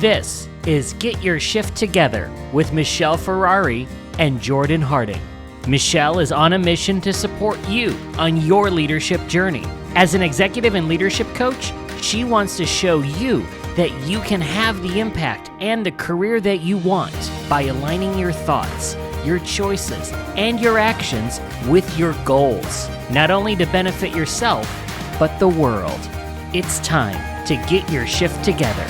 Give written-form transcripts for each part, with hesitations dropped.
This is Get Your Shift Together with Michele Ferrari and Jordan Harding. Michele is on a mission to support you on your leadership journey. As an executive and leadership coach, she wants to show you that you can have the impact and the career that you want by aligning your thoughts, your choices, and your actions with your goals, not only to benefit yourself, but the world. It's time to get your shift together.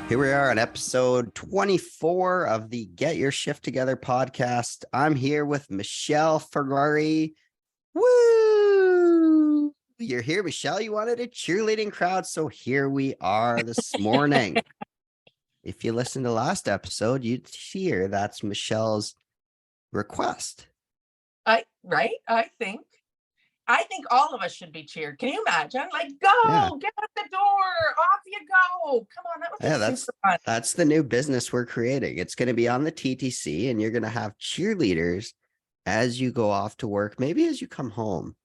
Here we are on episode 24 of the Get Your Shift Together podcast. I'm here with Michele Ferrari. Woo! You're here, Michele. You wanted a cheerleading crowd, so here we are this morning. If you listened to last episode, you'd hear that's Michelle's request. I think all of us should be cheered. Can you imagine? Like, go, Get out the door, off you go. Come on, that was super fun. That's the new business we're creating. It's going to be on the TTC, and you're going to have cheerleaders as you go off to work, maybe as you come home.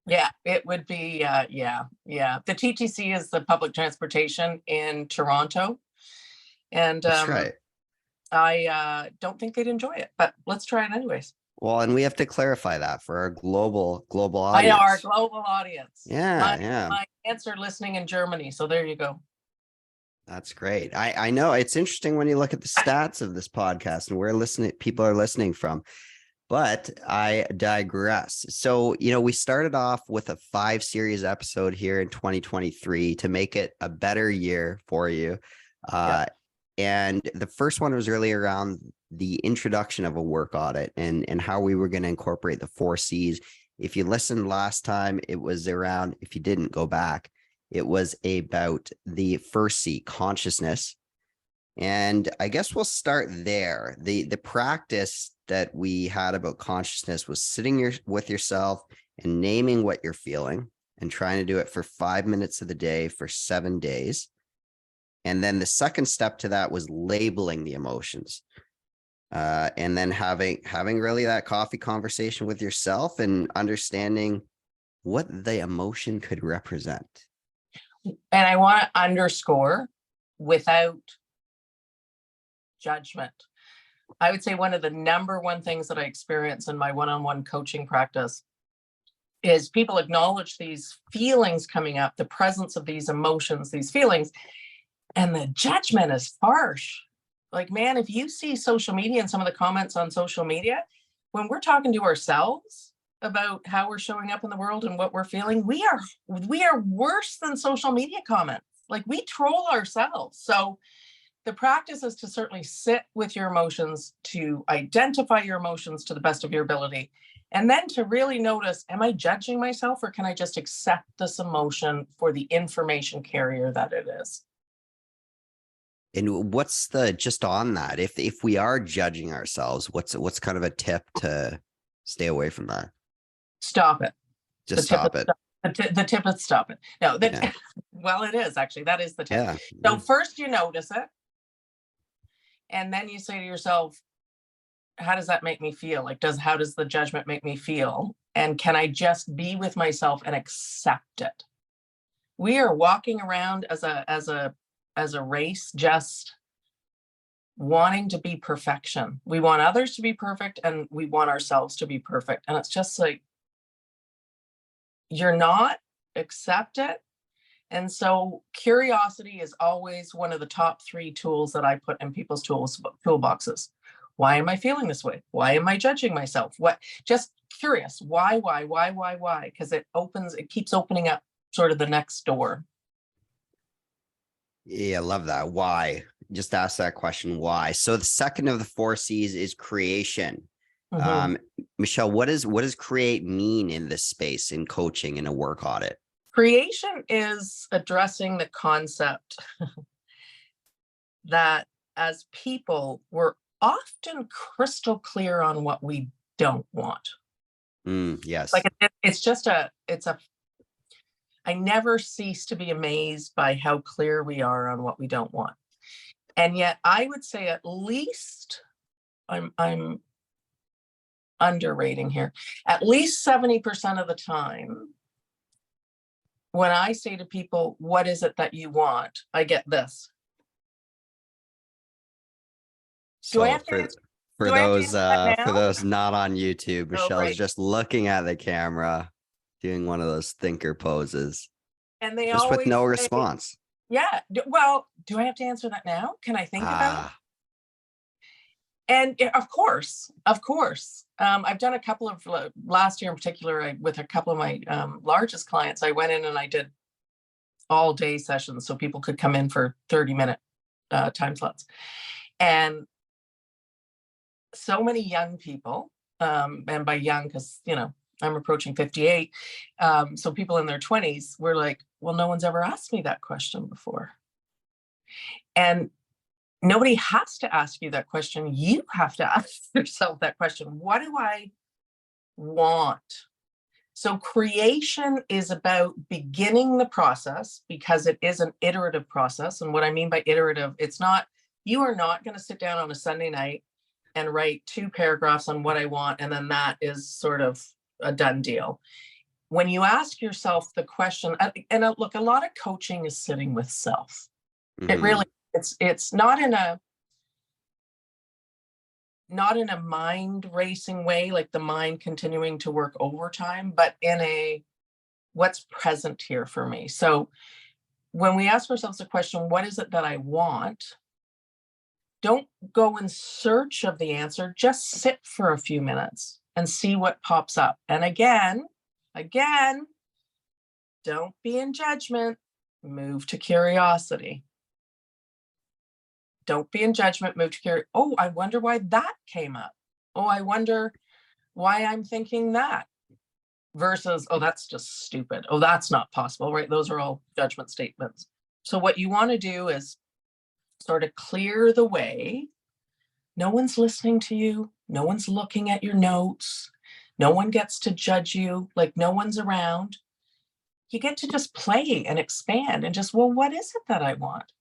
Yeah, it would be, yeah. The TTC is the public transportation in Toronto. And That's right. I don't think they'd enjoy it, but let's try it anyways. Well, and we have to clarify that for our global audience. I know, our global audience. Yeah. My aunts are listening in Germany, so there you go. That's great. I know it's interesting when you look at the stats of this podcast and where people are listening from, but I digress. So, we started off with a 5-series episode here in 2023 to make it a better year for you. And the first one was really around the introduction of a work audit and how we were going to incorporate the 4 C's. If you listened last time, it was around, if you didn't go back, it was about the first C, consciousness. And I guess we'll start there. The practice that we had about consciousness was sitting with yourself and naming what you're feeling and trying to do it for 5 minutes of the day for 7 days. And then the second step to that was labeling the emotions. And then having really that coffee conversation with yourself and understanding what the emotion could represent. And I want to underscore, without judgment. I would say one of the number one things that I experience in my one-on-one coaching practice is people acknowledge these feelings coming up, the presence of these emotions, these feelings, and the judgment is harsh. Like, man, if you see social media and some of the comments on social media, when we're talking to ourselves about how we're showing up in the world and what we're feeling, we are worse than social media comments. Like, we troll ourselves. So the practice is to certainly sit with your emotions, to identify your emotions to the best of your ability, and then to really notice, am I judging myself, or can I just accept this emotion for the information carrier that it is? And what's just on that, if we are judging ourselves, what's kind of a tip to stay away from that? Stop it. Just stop it. The tip is stop it. No, well, it is actually, that is the tip. Yeah. So first you notice it, and then you say to yourself, how does that make me feel? Like, how does the judgment make me feel? And can I just be with myself and accept it? We are walking around as a race, just wanting to be perfection. We want others to be perfect, and we want ourselves to be perfect. And it's just like, you're not, accept it. And so curiosity is always one of the top 3 tools that I put in people's toolboxes. Why am I feeling this way? Why am I judging myself? Just curious. Why? Because it keeps opening up sort of the next door. Yeah, I love that. Why? Just ask that question, why? So the second of the 4 C's is creation. Mm-hmm. Michele, what does create mean in this space, in coaching, in a work audit? Creation is addressing the concept that as people, we're often crystal clear on what we don't want. Yes. Like I never cease to be amazed by how clear we are on what we don't want. And yet I would say at least, I'm underrating here, at least 70% of the time, when I say to people, what is it that you want? I get this. Do I So have to answer? for Do I have to answer that for now? those not on YouTube, Oh, Michelle is right. just looking at the camera, doing one of those thinker poses, And they just with always no say, response. yeah, well, do I have to answer that now? Can I think about it? Ah, And of course, I've done a couple of last year in particular, with a couple of my largest clients, I went in and I did all day sessions so people could come in for 30-minute time slots. And so many young people, and by young, because, I'm approaching 58. So people in their 20s were like, well, no one's ever asked me that question before. And nobody has to ask you that question. You have to ask yourself that question. What do I want? So creation is about beginning the process, because it is an iterative process. And what I mean by iterative, you are not going to sit down on a Sunday night and write 2 paragraphs on what I want, and then that is sort of a done deal. When you ask yourself the question, and look, a lot of coaching is sitting with self. It really, it's not in a mind racing way, like the mind continuing to work overtime, but in a what's present here for me. So when we ask ourselves the question, what is it that I want? Don't go in search of the answer, just sit for a few minutes and see what pops up. And again, don't be in judgment, move to curiosity. Don't be in judgment, move to curiosity. Oh, I wonder why that came up. Oh, I wonder why I'm thinking that. Versus, oh, that's just stupid. Oh, that's not possible, right? Those are all judgment statements. So what you want to do is sort of clear the way. No one's listening to you. No one's looking at your notes. No one gets to judge you. Like, no one's around. You get to just play and expand and just, well, what is it that I want?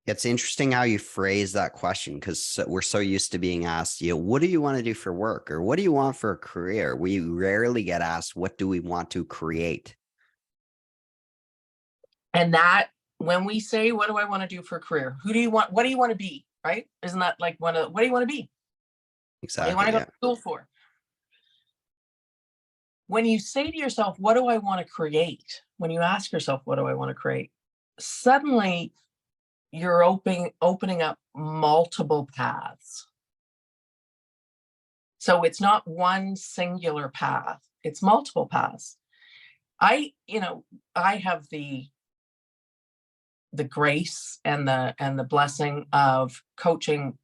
it's interesting how you phrase that question, because we're so used to being asked, what do you want to do for work, or what do you want for a career? We rarely get asked, what do we want to create? And that, when we say, what do I want to do for a career? Who do you want? What do you want to be? Right? Isn't that like what do you want to be? What do you want Exactly. to go Yeah. to school for? When you say to yourself, what do I want to create? When you ask yourself, what do I want to create? Suddenly you're opening up multiple paths. So it's not one singular path, it's multiple paths. I have the grace and the blessing of coaching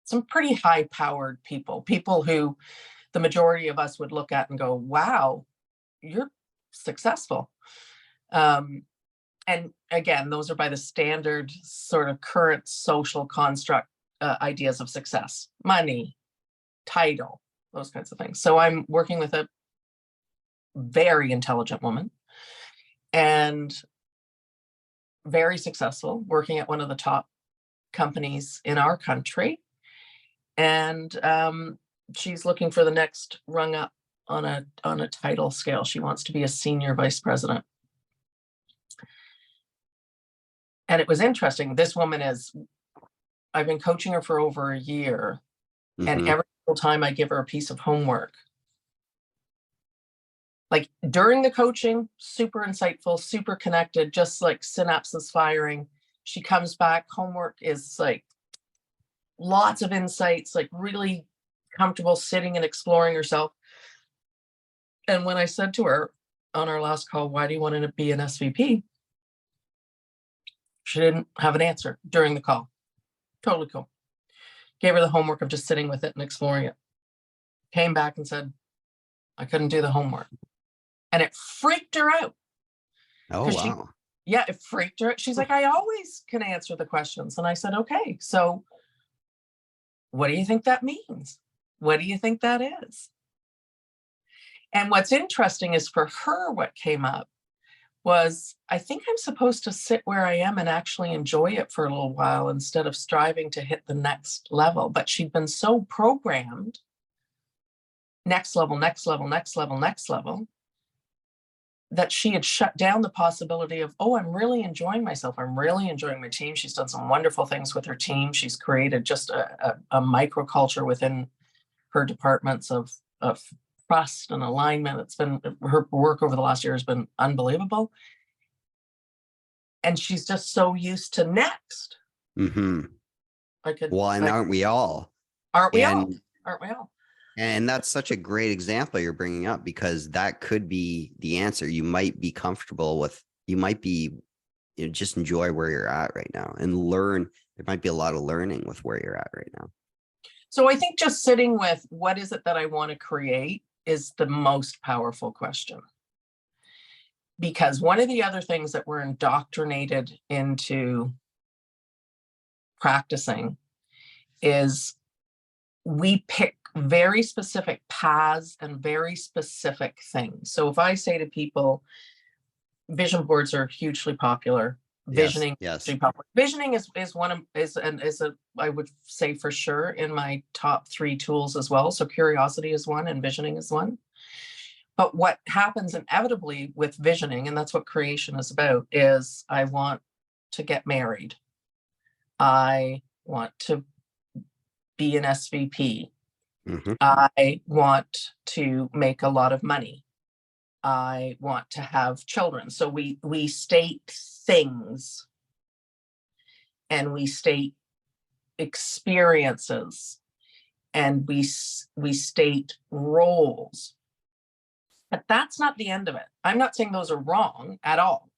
some pretty high powered people who the majority of us would look at and go, wow, you're successful. And again, those are by the standard sort of current social construct ideas of success: money, title, those kinds of things. So I'm working with a very intelligent woman and very successful, working at one of the top companies in our country. And she's looking for the next rung up on a title scale. She wants to be a senior vice president. And it was interesting. This woman I've been coaching her for over a year. And every single time I give her a piece of homework, like during the coaching, super insightful, super connected, just like synapses firing. She comes back, homework is like lots of insights, like really comfortable sitting and exploring herself. And when I said to her on our last call, why do you want to be an SVP? She didn't have an answer during the call. Totally cool. Gave her the homework of just sitting with it and exploring it. Came back and said, I couldn't do the homework. And it freaked her out. Oh, wow. It freaked her out. She's like, I always can answer the questions. And I said, okay, so what do you think that means? What do you think that is? And what's interesting is for her, what came up was, I think I'm supposed to sit where I am and actually enjoy it for a little while instead of striving to hit the next level. But she'd been so programmed, next level, next level, next level, next level, that she had shut down the possibility of, oh, I'm really enjoying myself. I'm really enjoying my team. She's done some wonderful things with her team. She's created just a microculture within her departments of trust and alignment. It's been, her work over the last year has been unbelievable. And she's just so used to next. Mm-hmm. Aren't we all? Aren't we all? Aren't we all? And that's such a great example you're bringing up, because that could be the answer. You might be comfortable with, you might be, just enjoy where you're at right now and learn. There might be a lot of learning with where you're at right now. So I think just sitting with what is it that I want to create is the most powerful question. Because one of the other things that we're indoctrinated into practicing is we pick very specific paths and very specific things. So if I say to people, vision boards are hugely popular. Visioning, yes. Visioning is one of I would say for sure in my top 3 tools as well. So curiosity is one and visioning is one. But what happens inevitably with visioning, and that's what creation is about, is I want to get married. I want to be an SVP. Mm-hmm. I want to make a lot of money. I want to have children. So we state things and we state experiences and we state roles. But that's not the end of it. I'm not saying those are wrong at all.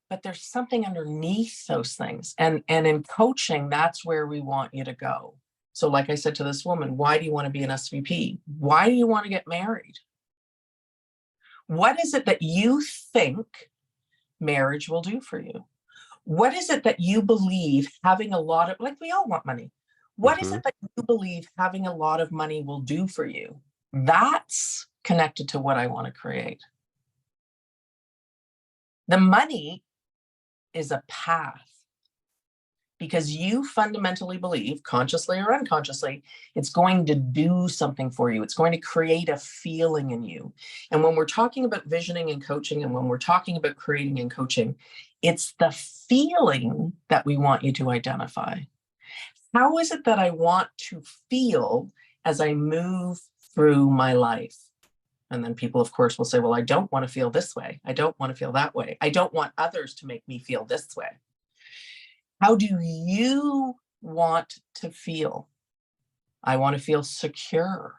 But there's something underneath those things. And in coaching, that's where we want you to go. So like I said to this woman, why do you want to be an SVP? Why do you want to get married? What is it that you think marriage will do for you? What is it that you believe having a lot of, like we all want money. What is it that you believe having a lot of money will do for you? That's connected to what I want to create. The money is a path because you fundamentally believe, consciously or unconsciously, it's going to do something for you. It's going to create a feeling in you. And when we're talking about visioning and coaching, and when we're talking about creating and coaching, it's the feeling that we want you to identify. How is it that I want to feel as I move through my life? And then people, of course, will say, well, I don't want to feel this way. I don't want to feel that way. I don't want others to make me feel this way. How do you want to feel? I want to feel secure.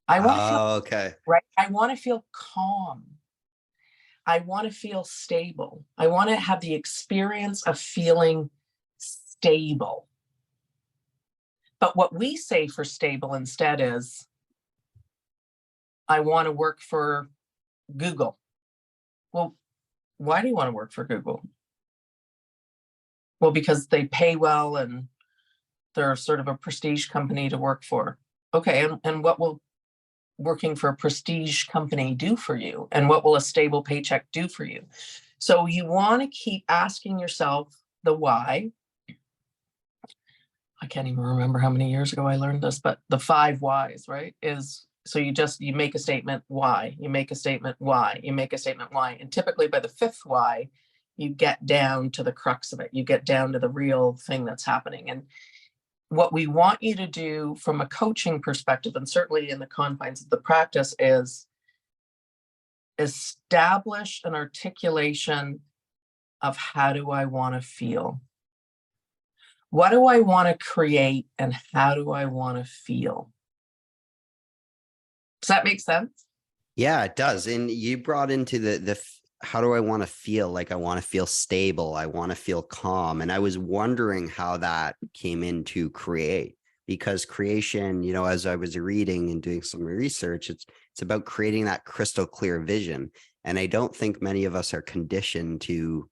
I want to feel okay. right. I want to feel calm. I want to feel stable. I want to have the experience of feeling stable. But what we say for stable instead is, I want to work for Google. Well, why do you want to work for Google? Well, because they pay well and they're sort of a prestige company to work for. Okay, and what will working for a prestige company do for you? And what will a stable paycheck do for you? So you want to keep asking yourself the why. I can't even remember how many years ago I learned this, but the 5 whys, right? So you make a statement, why, you make a statement, why, you make a statement, why. And typically by the 5th why, you get down to the crux of it. You get down to the real thing that's happening. And what we want you to do from a coaching perspective, and certainly in the confines of the practice, is establish an articulation of how do I want to feel? What do I want to create and how do I want to feel? Does that make sense? Yeah, it does. And you brought into the how do I want to feel? Like I want to feel stable. I want to feel calm. And I was wondering how that came into create, because creation, as I was reading and doing some research, it's about creating that crystal clear vision. And I don't think many of us are conditioned to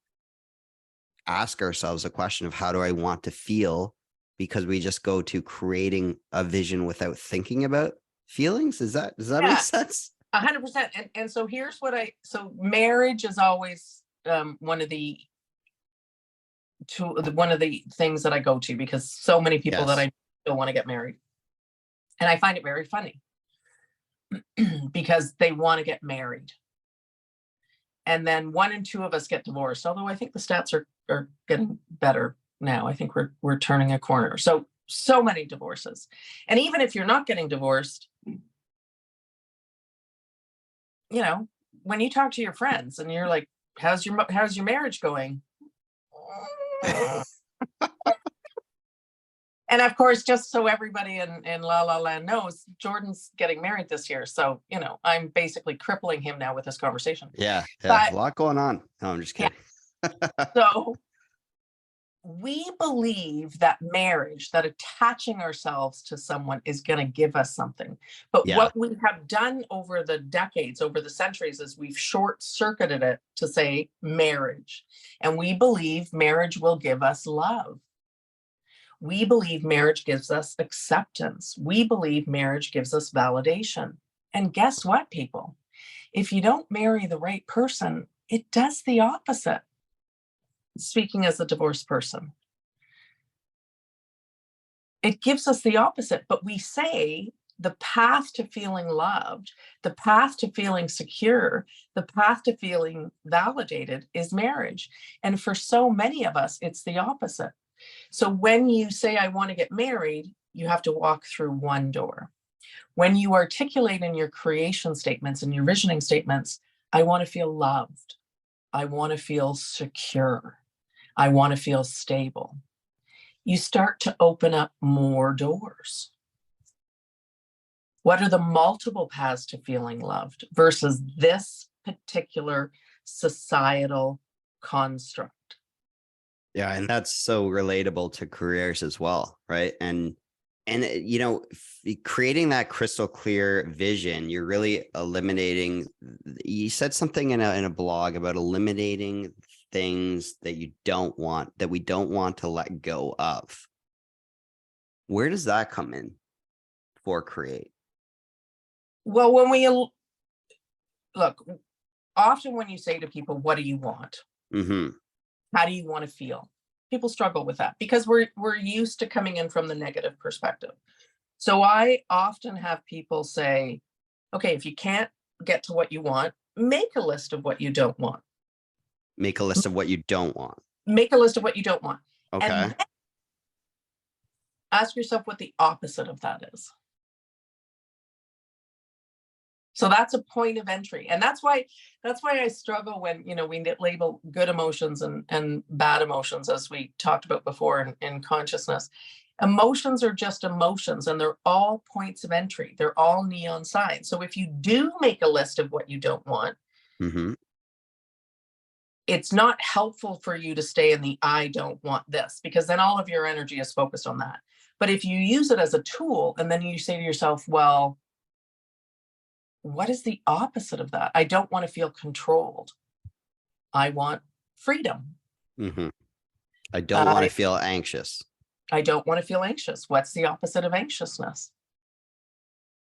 ask ourselves a question of how do I want to feel, because we just go to creating a vision without thinking about feelings. Does that make sense? 100%. And so here's what so marriage is always one of the things that I go to, because so many people that I don't want to get married. And I find it very funny because they want to get married. And then 1 in 2 of us get divorced, although I think the stats are getting better now. I think we're turning a corner. So many divorces. And even if you're not getting divorced, you know, when you talk to your friends and you're like, how's your marriage going? And of course, just so everybody in La La Land knows, Jordan's getting married this year. So, you know, I'm basically crippling him now with this conversation. Yeah. But a lot going on. No, I'm just yeah, kidding. so we believe that marriage, that attaching ourselves to someone is going to give us something. But Yeah. what we have done over the decades, over the centuries, is we've short circuited it to say marriage. And we believe marriage will give us love. We believe marriage gives us acceptance. We believe marriage gives us validation. And guess what, people? If you don't marry the right person, it does the opposite. Speaking as a divorced person, it gives us the opposite. But we say the path to feeling loved, the path to feeling secure, the path to feeling validated is marriage. And for so many of us, it's the opposite. So when you say, I want to get married, you have to walk through one door. When you articulate in your creation statements and your visioning statements, I want to feel loved. I want to feel secure. I want to feel stable. You start to open up more doors. What are the multiple paths to feeling loved versus this particular societal construct? Yeah, and that's so relatable to careers as well, right? And you know, creating that crystal clear vision, you're really eliminating. You said something in a blog about eliminating things that you don't want, that we don't want to let go of. Where does that come in for Create? Well, when we look, often when you say to people, what do you want? Mm-hmm. How do you want to feel? People struggle with that because we're used to coming in from the negative perspective. So I often have people say, okay, if you can't get to what you want, make a list of what you don't want. Make a list of what you don't want. Make a list of what you don't want. Okay. And then ask yourself what the opposite of that is. So that's a point of entry. And that's why I struggle when, you know, we label good emotions and bad emotions, as we talked about before in consciousness. Emotions are just emotions, and they're all points of entry. They're all neon signs. So if you do make a list of what you don't want, Mm-hmm. it's not helpful for you to stay in the I don't want this, because then all of your energy is focused on that. But if you use it as a tool and then you say to yourself, well, what is the opposite of that? I don't want to feel controlled. I want freedom. Mm-hmm. I don't want to feel anxious. I don't want to feel anxious. What's the opposite of anxiousness?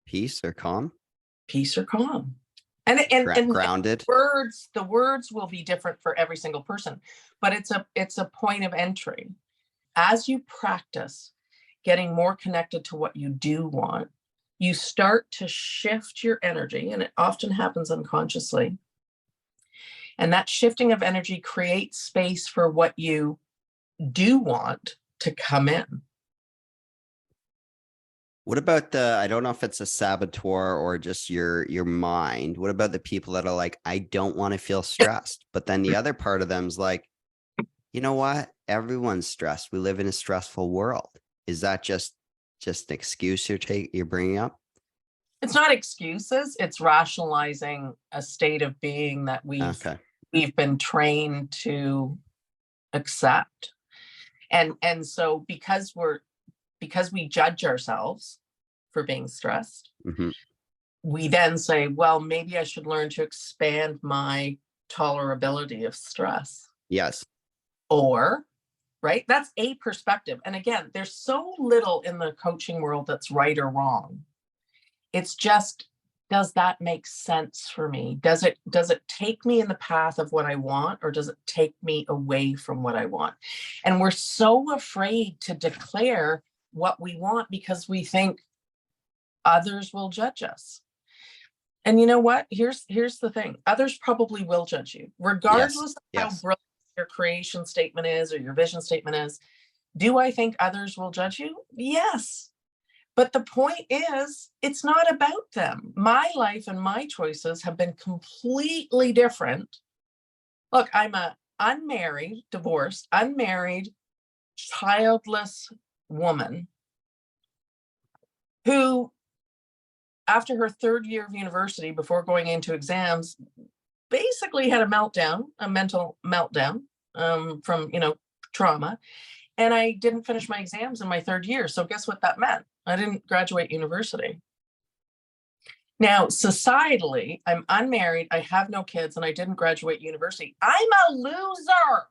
Peace or calm? Peace or calm. And Grounded. The words will be different for every single person, but it's a point of entry. As you practice getting more connected to what you do want, you start to shift your energy, and it often happens unconsciously. And that shifting of energy creates space for what you do want to come in. What about I don't know if it's a saboteur or just your mind. What about the people that are like, I don't want to feel stressed, but then the other part of them is like, you know what? Everyone's stressed. We live in a stressful world. Is that just an excuse you're bringing up? It's not excuses. It's rationalizing a state of being that we've been trained to accept. And so because we judge ourselves for being stressed, mm-hmm. we then say, well, maybe I should learn to expand my tolerability of stress. Yes. Or, right? That's a perspective. And again, there's so little in the coaching world that's right or wrong. It's just, does that make sense for me? Does it take me in the path of what I want, or does it take me away from what I want? And we're so afraid to declare what we want because we think others will judge us. And you know what? Here's the thing. Others probably will judge you, Yes. regardless of how Yes. brilliant your creation statement is or your vision statement is. Do I think others will judge you? Yes. But the point is, it's not about them. My life and my choices have been completely different. Look, I'm a unmarried, divorced, unmarried, childless woman who, after her third year of university, before going into exams, basically had a meltdown, a mental meltdown, from, trauma. And I didn't finish my exams in my third year. So guess what that meant? I didn't graduate university. Now, societally, I'm unmarried, I have no kids, and I didn't graduate university. I'm a loser.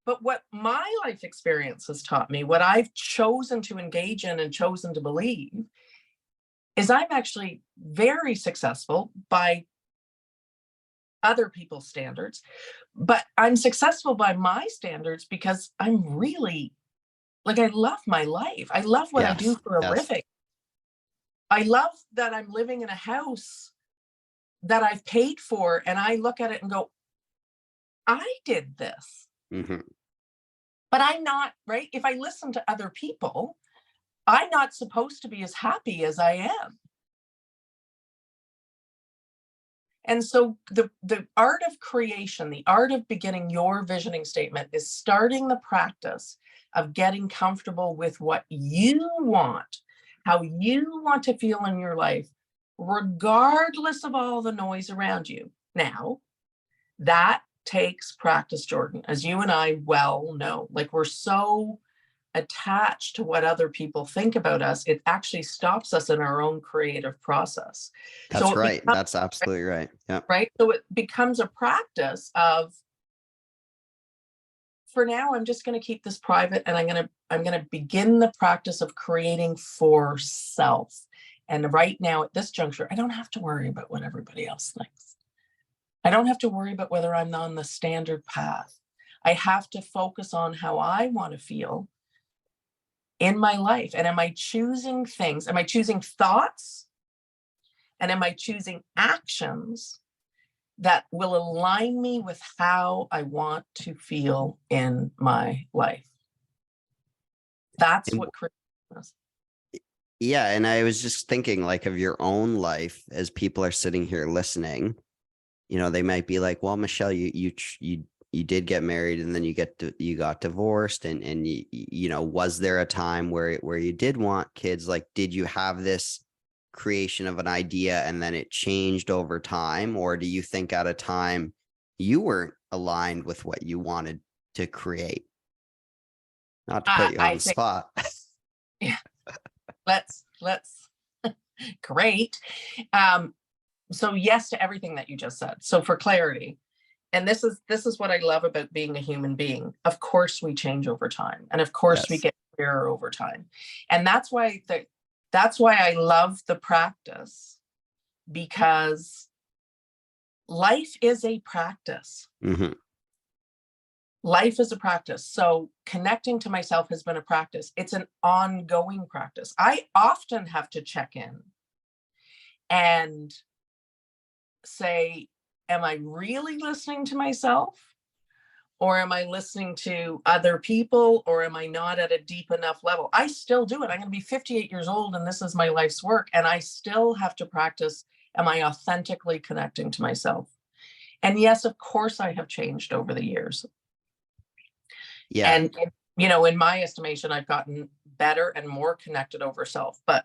But what my life experience has taught me, what I've chosen to engage in and chosen to believe, is I'm actually very successful by other people's standards, but I'm successful by my standards because I'm really, like, I love my life. I love what I do Yes. for a Yes. living. I love that I'm living in a house that I've paid for, and I look at it and go, I did this. Hmm. But I'm not, right? If I listen to other people, I'm not supposed to be as happy as I am. And so the art of creation, the art of beginning your visioning statement is starting the practice of getting comfortable with what you want, how you want to feel in your life, regardless of all the noise around you. Now, that takes practice, Jordan, as you and I well know. Like, we're so attached to what other people think about us, it actually stops us in our own creative process. So That's it right. becomes, That's absolutely right. Yeah. right? So it becomes a practice of, for now, I'm just going to keep this private, and I'm going to begin the practice of creating for self. And right now, at this juncture, I don't have to worry about what everybody else thinks. I don't have to worry about whether I'm on the standard path. I have to focus on how I want to feel in my life. And am I choosing things? Am I choosing thoughts? And am I choosing actions that will align me with how I want to feel in my life? That's And what creation is. yeah, and I was just thinking, like, of your own life as people are sitting here listening. They might be like, well, Michelle, you did get married, and then you got divorced, and was there a time where you did want kids? Like, did you have this creation of an idea and then it changed over time, or do you think at a time you weren't aligned with what you wanted to create? Not to put you on I the think, spot. yeah, let's great. So yes to everything that you just said. So for clarity, and this is what I love about being a human being. Of course we change over time, and of course we Yes. get clearer over time. And that's why I love the practice, because life is a practice. Hmm. Life is a practice. So connecting to myself has been a practice. It's an ongoing practice. I often have to check in and say, am I really listening to myself? Or am I listening to other people? Or am I not at a deep enough level? I still do it. I'm going to be 58 years old, and this is my life's work. And I still have to practice. Am I authentically connecting to myself? And yes, of course, I have changed over the years. Yeah. And, in my estimation, I've gotten better and more connected over self. But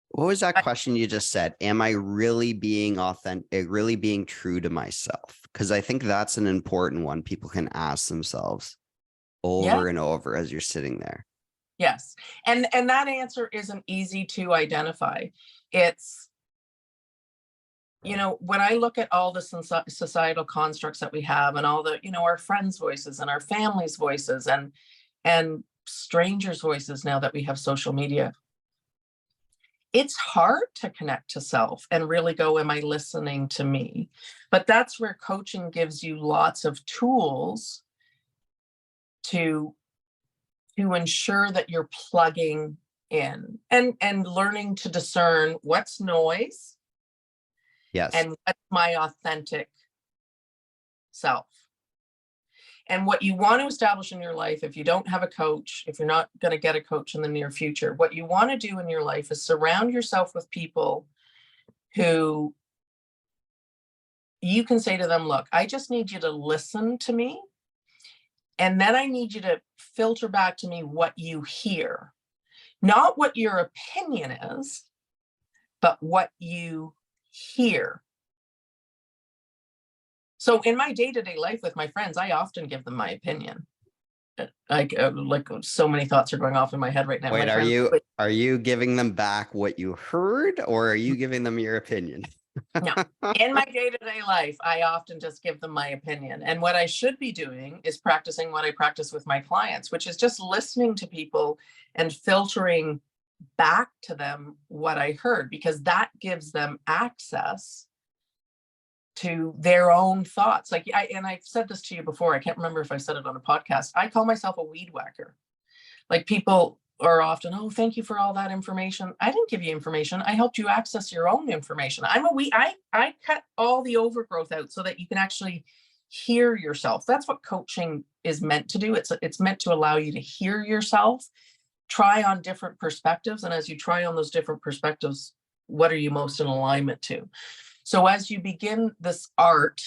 What was that question you just said? Am I really being authentic, really being true to myself? Because I think that's an important one people can ask themselves yeah, over and over as you're sitting there. yes. And that answer isn't easy to identify. It's, when I look at all the societal constructs that we have, and all the, our friends' voices and our families' voices and strangers' voices, now that we have social media, it's hard to connect to self and really go, am I listening to me? But that's where coaching gives you lots of tools to ensure that you're plugging in and learning to discern what's noise Yes. and what's my authentic self. And what you want to establish in your life, if you don't have a coach, if you're not going to get a coach in the near future, what you want to do in your life is surround yourself with people who you can say to them, look, I just need you to listen to me. And then I need you to filter back to me what you hear, not what your opinion is, but what you hear. So in my day-to-day life with my friends, I often give them my opinion. Like so many thoughts are going off in my head right now. Wait, My are friends, you giving them back what you heard, or are you giving them your opinion? no, in my day-to-day life, I often just give them my opinion. And what I should be doing is practicing what I practice with my clients, which is just listening to people and filtering back to them what I heard, because that gives them access to their own thoughts. Like I've said this to you before, I can't remember if I said it on a podcast. I call myself a weed whacker. Like people are often, oh, thank you for all that information. I didn't give you information. I helped you access your own information. I cut all the overgrowth out so that you can actually hear yourself. That's what coaching is meant to do. It's meant to allow you to hear yourself, try on different perspectives. And as you try on those different perspectives, what are you most in alignment to? So as you begin this art,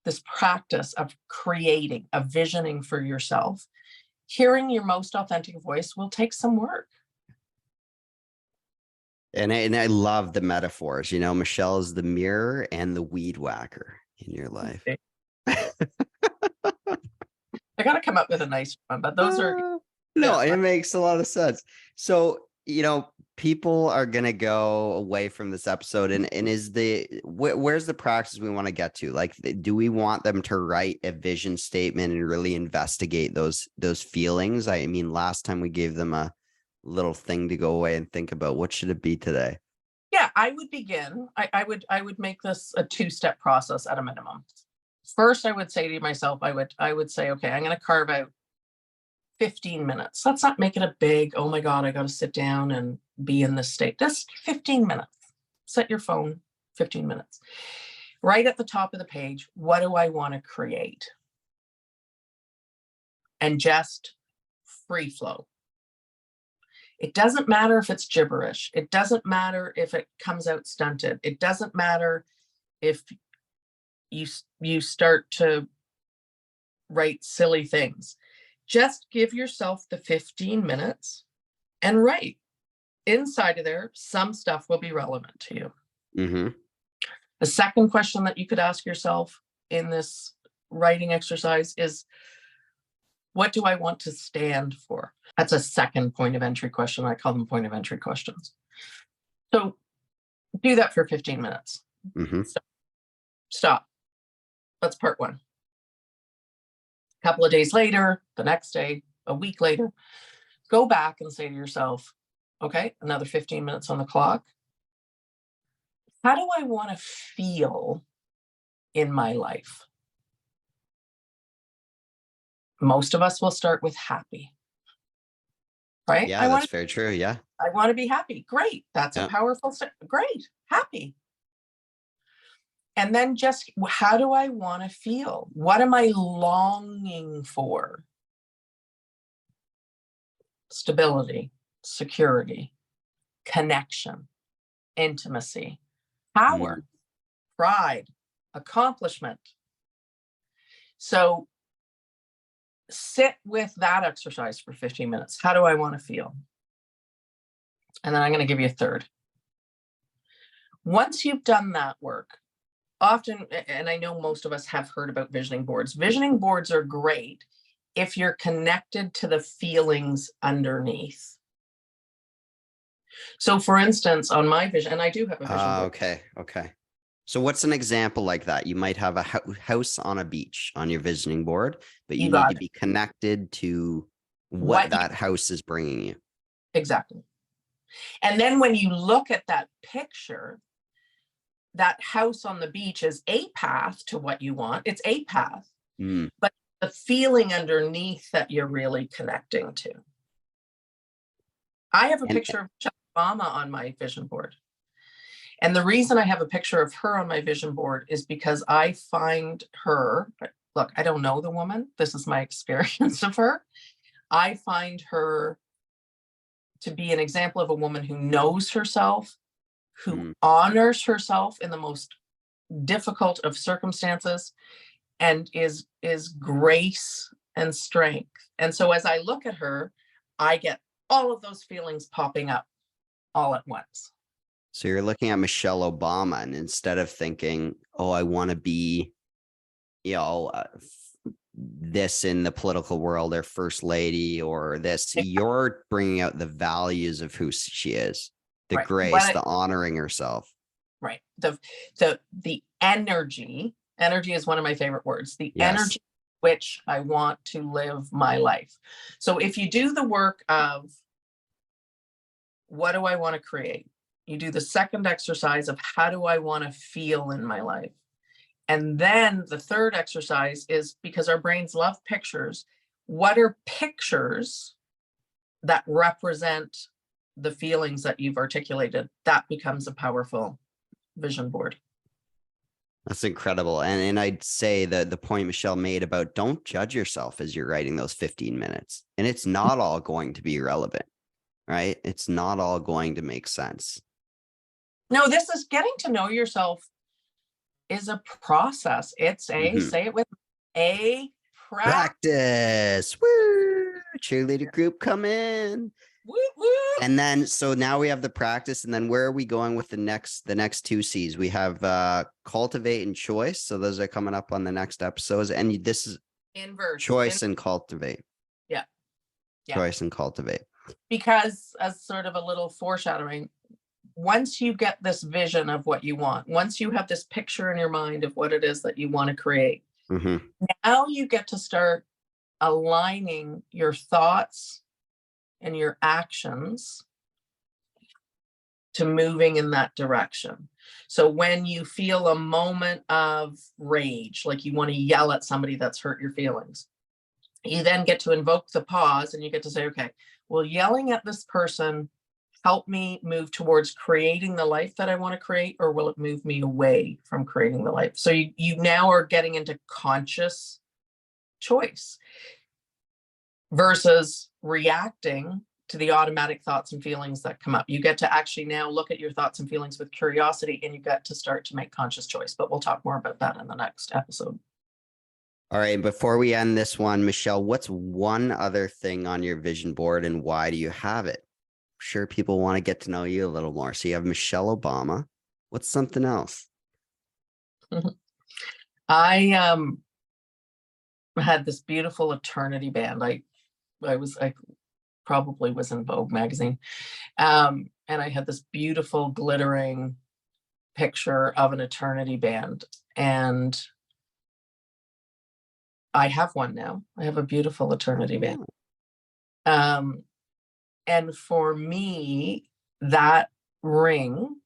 this practice of creating, of visioning for yourself, hearing your most authentic voice will take some work. And I love the metaphors. You know, Michelle is the mirror and the weed whacker in your life. I got to come up with a nice one, but those are... No, it makes a lot of sense. So, you know, people are going to go away from this episode and where's the practice we want to get to? Like, do we want them to write a vision statement and really investigate those feelings? I mean, last time we gave them a little thing to go away and think about. What should it be today? Yeah, I would begin. I would make this a 2-step process at a minimum. First, I would say to myself, I would say, okay, I'm going to carve out 15 minutes. Let's not make it a big, oh my God, I got to sit down and be in this state. Just 15 minutes. Set your phone, 15 minutes. Right at the top of the page, what do I want to create? And just free flow. It doesn't matter if it's gibberish. It doesn't matter if it comes out stunted. It doesn't matter if you start to write silly things. Just give yourself the 15 minutes and write. Inside of there, some stuff will be relevant to you. Mm-hmm. The second question that you could ask yourself in this writing exercise is, what do I want to stand for? That's a second point of entry question. I call them point of entry questions. So do that for 15 minutes. Mm-hmm. Stop. That's part one. A couple of days later, the next day, a week later, go back and say to yourself, okay, another 15 minutes on the clock. How do I want to feel in my life? Most of us will start with happy, right? Yeah, that's very true. Yeah. I want to be happy. Great. That's a powerful step. Great. Happy. And then just, how do I want to feel? What am I longing for? Stability, security, connection, intimacy, power, pride, accomplishment. So sit with that exercise for 15 minutes. How do I want to feel? And then I'm going to give you a third. Once you've done that work, often, and I know most of us have heard about visioning boards. Visioning boards are great if you're connected to the feelings underneath. So for instance, on my vision, and I do have a vision board. Okay. So what's an example like that? You might have a house on a beach on your visioning board, but you need to be connected to what that house is bringing you. Exactly. And then when you look at that picture, that house on the beach is a path to what you want. It's a path, but the feeling underneath that you're really connecting to. I have a picture of Michelle Obama on my vision board. And the reason I have a picture of her on my vision board is because I find her, look, I don't know the woman. This is my experience of her. I find her to be an example of a woman who knows herself, who honors herself in the most difficult of circumstances, and is grace and strength. And so as I look at her, I get all of those feelings popping up all at once. So you're looking at Michelle Obama, and instead of thinking, oh, I want to be, this in the political world, or first lady, or this, you're bringing out the values of who she is, the Right. grace, the honoring herself. Right. The energy is one of my favorite words, the energy which I want to live my life. So if you do the work of what do I want to create? You do the second exercise of how do I want to feel in my life? And then the third exercise is, because our brains love pictures, what are pictures that represent the feelings that you've articulated? That becomes a powerful vision board. That's incredible. And I'd say that the point Michelle made about don't judge yourself as you're writing those 15 minutes. And it's not all going to be relevant, right? It's not all going to make sense. No, this is getting to know yourself is a process. It's say it with a practice. Woo! Cheerleader group come in. Woo, woo. And then, so now we have the practice, and then where are we going with the next two C's? We have cultivate and choice. So those are coming up on the next episodes. And this is inverse choice and cultivate. Yeah. Choice and cultivate. Because as sort of a little foreshadowing, once you get this vision of what you want, once you have this picture in your mind of what it is that you want to create, now you get to start aligning your thoughts and your actions to moving in that direction. So when you feel a moment of rage, like you want to yell at somebody that's hurt your feelings, you then get to invoke the pause, and you get to say, okay, well, yelling at this person help me move towards creating the life that I want to create, or will it move me away from creating the life? So you now are getting into conscious choice versus reacting to the automatic thoughts and feelings that come up. You get to actually now look at your thoughts and feelings with curiosity, and you get to start to make conscious choice. But we'll talk more about that in the next episode. All right. Before we end this one, Michelle, what's one other thing on your vision board, and why do you have it? I'm sure people want to get to know you a little more. So you have Michelle Obama. What's something else? I had this beautiful eternity band. I probably was in Vogue magazine. And I had this beautiful glittering picture of an eternity band. And I have one now. I have a beautiful eternity band. And for me, that ring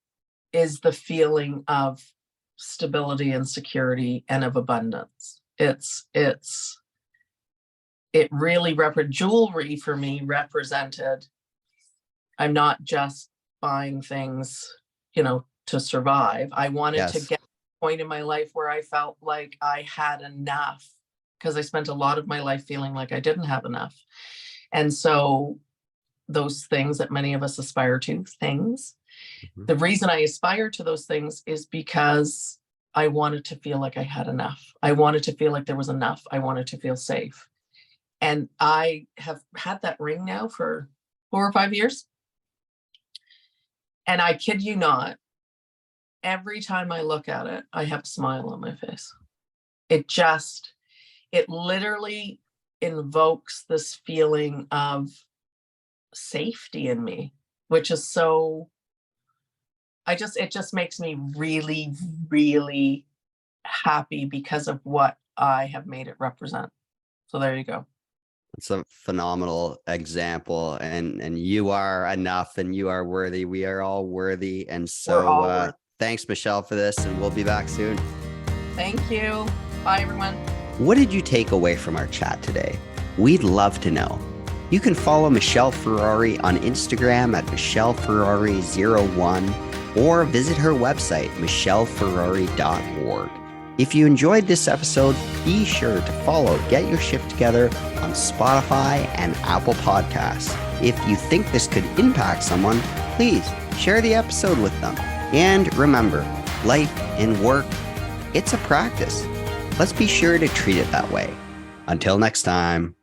is the feeling of stability and security and of abundance. It really jewelry for me represented, I'm not just buying things, to survive. I wanted to get to a point in my life where I felt like I had enough, because I spent a lot of my life feeling like I didn't have enough. And so those things that many of us aspire to, the reason I aspire to those things is because I wanted to feel like I had enough. I wanted to feel like there was enough. I wanted to feel safe. And I have had that ring now for 4 or 5 years. And I kid you not, every time I look at it, I have a smile on my face. It literally invokes this feeling of safety in me, which is so, it just makes me really, really happy because of what I have made it represent. So there you go. It's a phenomenal example, and you are enough, and you are worthy. We are all worthy. And so thanks, Michelle, for this, and we'll be back soon. Thank you. Bye, everyone. What did you take away from our chat today? We'd love to know. You can follow Michelle Ferrari on Instagram at MichelleFerrari01. or visit her website, michelleferrari.org. If you enjoyed this episode, be sure to follow Get Your Shift Together on Spotify and Apple Podcasts. If you think this could impact someone, please share the episode with them. And remember, life and work, it's a practice. Let's be sure to treat it that way. Until next time.